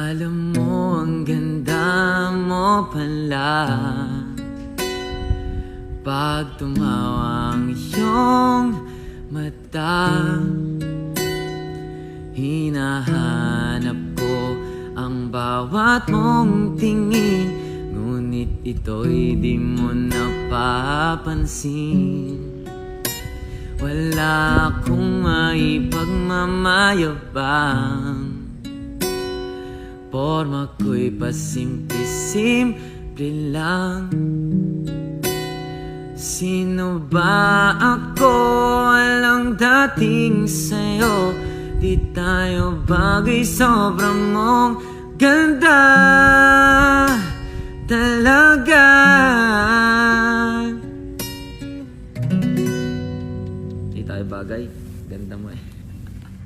Alam mo, ang ganda mo pala pag tumawa ang iyong mata. Hinahanap ko ang bawat mong tingin, ngunit ito'y di mo napapansin. Wala akong maipagmamayabang, porma ko'y pasimple-simple lang. Sino ba ako? Walang dating sa'yo, di tayo bagay, sobrang mong ganda talaga.